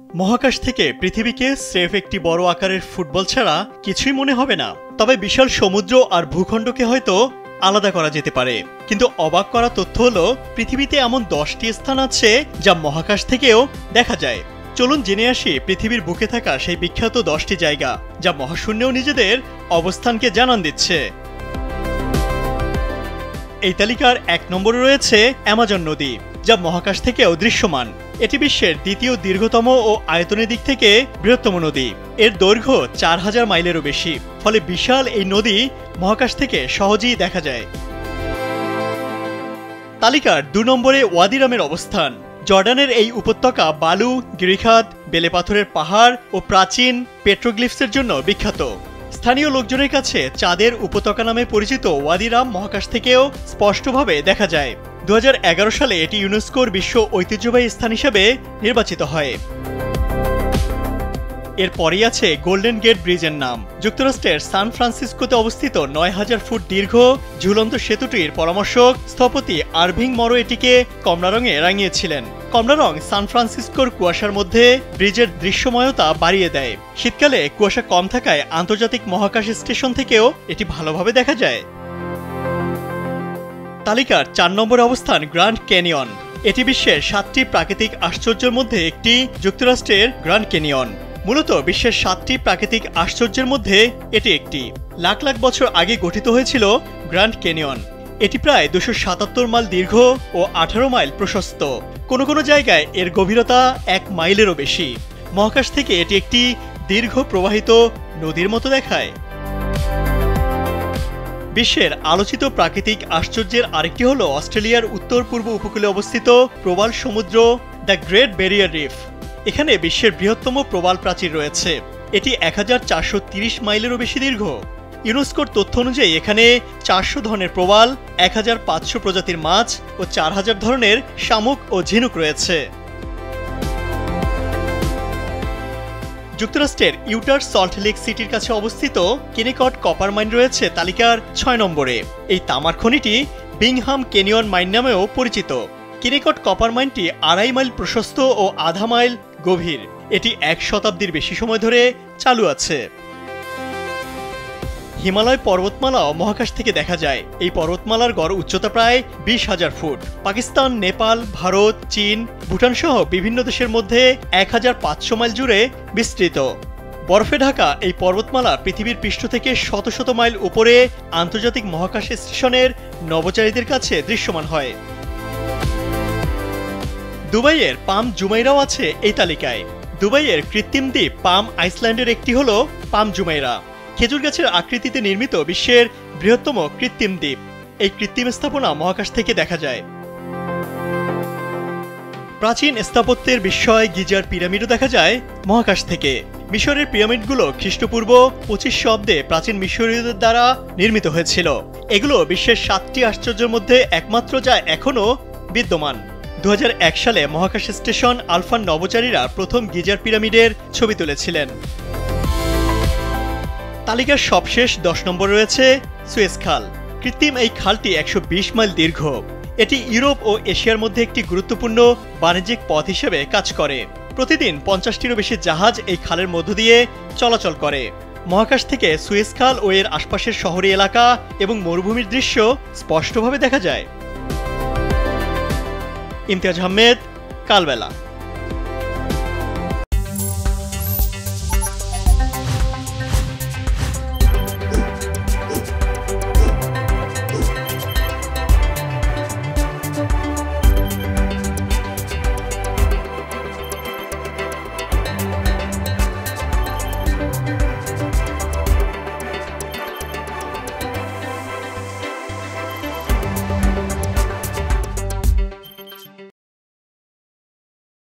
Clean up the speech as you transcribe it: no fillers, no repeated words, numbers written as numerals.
মহাকাশ থেকে পৃথিবীকে স্রেফ একটি বড় আকারের ফুটবল ছাড়া কিছুই মনে হবে না। তবে বিশাল সমুদ্র আর ভূখণ্ডকে হয়তো আলাদা করা যেতে পারে। কিন্তু অবাক করা তথ্য হলো পৃথিবীতে এমন 10টি স্থান আছে যা মহাকাশ থেকেও দেখা যায়। চলুন জেনে আসি পৃথিবীর বুকে থাকা সেই বিখ্যাত 10টি জায়গা যা মহাশূন্যেও নিজেদের অবস্থানকে জানান দিচ্ছে। এই তালিকার 1 নম্বরে রয়েছে অ্যামাজন নদী, যা মহাকাশ থেকেও দৃশ্যমান। এটি বিশ্বের দ্বিতীয় দীর্ঘতম ও আয়তনের দিক থেকে বৃহত্তম নদী। এর দৈর্ঘ্য 4000 মাইলেরও বেশি, ফলে বিশাল এই নদী মহাকাশ থেকে সহজেই দেখা যায়। তালিকার 2 নম্বরে ওয়াদি রামের অবস্থান। জর্ডানের এই উপত্যকা বালু, গিরিখাত, বেলে পাথরের পাহাড় ও প্রাচীন পেট্রোগ্লিফসের জন্য বিখ্যাত। স্থানীয় লোকজনের কাছে চাঁদের উপত্যকা নামে পরিচিত ওয়াদি রাম মহাকাশ থেকেও স্পষ্টভাবে দেখা যায়। 2011 সালে এটি ইউনেস্কোর বিশ্ব ঐতিহ্যবাহী স্থান হিসেবে নির্বাচিত হয়। এরপরই আছে গোল্ডেন গেট ব্রিজের নাম। যুক্তরাষ্ট্রের সান ফ্রান্সিসকোতে অবস্থিত 9000 ফুট দীর্ঘ ঝুলন্ত সেতুটির পরামর্শক স্থপতি আরভিং মরো এটিকে কমলা রঙে রাঙিয়েছিলেন। কমলা রং সান ফ্রান্সিসকোর কুয়াশার মধ্যে ব্রিজের দৃশ্যময়তা বাড়িয়ে দেয়। শীতকালে কুয়াশা কম থাকায় আন্তর্জাতিক মহাকাশ স্টেশন থেকেও এটি ভালোভাবে দেখা যায়। তালিকার 4 নম্বরে অবস্থান গ্র্যান্ড ক্যানিয়ন। এটি বিশ্বের 7টি প্রাকৃতিক আশ্চর্যের মধ্যে একটি। যুক্তরাষ্ট্রের গ্র্যান্ড ক্যানিয়ন মূলত বিশ্বের 7টি প্রাকৃতিক আশ্চর্যের মধ্যে এটি একটি। লাখ লাখ বছর আগে গঠিত হয়েছিল গ্র্যান্ড ক্যানিয়ন। এটি প্রায় 277 মাইল দীর্ঘ ও 18 মাইল প্রশস্ত। কোনো কোনো জায়গায় এর গভীরতা 1 মাইলেরও বেশি। মহাকাশ থেকে এটি একটি দীর্ঘ প্রবাহিত নদীর মতো দেখায়। বিশ্বের আলোচিত প্রাকৃতিক আশ্চর্যের আরেকটি হল অস্ট্রেলিয়ার উত্তর পূর্ব উপকূলে অবস্থিত প্রবাল সমুদ্র, দ্য গ্রেট ব্যারিয়ার রিফ। এখানে বিশ্বের বৃহত্তম প্রবাল প্রাচীর রয়েছে। এটি 1430 মাইলেরও বেশি দীর্ঘ। ইউনেস্কোর তথ্য অনুযায়ী এখানে 400 ধরনের প্রবাল, 1500 প্রজাতির মাছ ও 4000 ধরনের শামুক ও ঝিনুক রয়েছে। যুক্তরাষ্ট্রের ইউটার সল্ট লেক সিটির কাছে অবস্থিত কেনিকট কপার মাইন রয়েছে তালিকার 6 নম্বরে। এই তামার খনিটি বিংহাম ক্যানিয়ন মাইন নামেও পরিচিত। কেনিকট কপার মাইনটি 2.5 মাইল প্রশস্ত ও আধা মাইল গভীর। এটি 1 শতাব্দীর বেশি সময় ধরে চালু আছে। হিমালয় পর্বতমালাও মহাকাশ থেকে দেখা যায়। এই পর্বতমালার গড় উচ্চতা প্রায় 20,000 ফুট। পাকিস্তান, নেপাল, ভারত, চীন, ভুটান সহ বিভিন্ন দেশের মধ্যে 1500 মাইল জুড়ে বিস্তৃত। বরফে ঢাকা এই পর্বতমালা পৃথিবীর পৃষ্ঠ থেকে শত শত মাইল উপরে আন্তর্জাতিক মহাকাশ স্টেশনের নভোচারীদের কাছে দৃশ্যমান হয়। দুবাইয়ের পাম জুমাইরাও আছে এই তালিকায়। দুবাইয়ের কৃত্রিম দ্বীপ পাম আইসল্যান্ডের একটি হল পাম জুমাইরা। খেজুর গাছের আকৃতিতে নির্মিত বিশ্বের বৃহত্তম কৃত্রিম দ্বীপ। এই কৃত্রিম স্থাপনা মহাকাশ থেকে দেখা যায়। প্রাচীন স্থাপত্যের বিস্ময় গিজার পিরামিডও দেখা যায় মহাকাশ থেকে। মিশরের পিরামিডগুলো খ্রিস্টপূর্ব 2500 অব্দে প্রাচীন মিশরীয়দের দ্বারা নির্মিত হয়েছিল। এগুলো বিশ্বের 7টি আশ্চর্যের মধ্যে একমাত্র যা এখনও বিদ্যমান। 2001 সালে মহাকাশ স্টেশন আলফার নভোচারীরা প্রথম গিজার পিরামিডের ছবি তুলেছিলেন। তালিকার সবশেষ 10 নম্বরে রয়েছে সুয়েজ খাল। কৃত্রিম এই খালটি 120 মাইল দীর্ঘ। এটি ইউরোপ ও এশিয়ার মধ্যে একটি গুরুত্বপূর্ণ বাণিজ্যিক পথ হিসেবে কাজ করে। প্রতিদিন 50টিরও বেশি জাহাজ এই খালের মধ্য দিয়ে চলাচল করে। মহাকাশ থেকে সুয়েজ খাল ও এর আশপাশের শহরি এলাকা এবং মরুভূমির দৃশ্য স্পষ্টভাবে দেখা যায়। ইমতিয়াজ আহমেদ, কালবেলা।